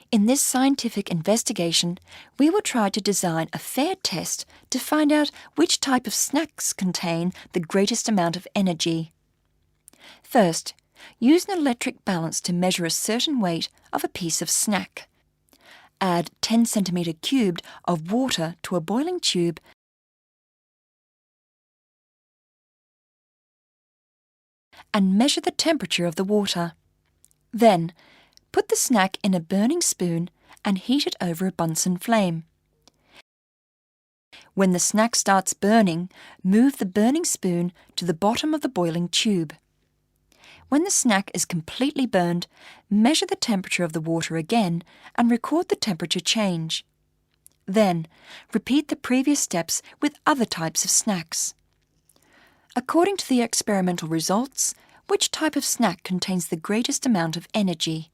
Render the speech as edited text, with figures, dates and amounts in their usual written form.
In this scientific investigation, we will try to design a fair test to find out which type of snacks contain the greatest amount of energy. First, use an electric balance to measure a certain weight of a piece of snack. Add 10 centimetre cubed of water to a boiling tube and measure the temperature of the water. Then, put the snack in a burning spoon and heat it over a Bunsen flame. When the snack starts burning, move the burning spoon to the bottom of the boiling tube. When the snack is completely burned, measure the temperature of the water again and record the temperature change. Then, repeat the previous steps with other types of snacks. According to the experimental results, which type of snack contains the greatest amount of energy?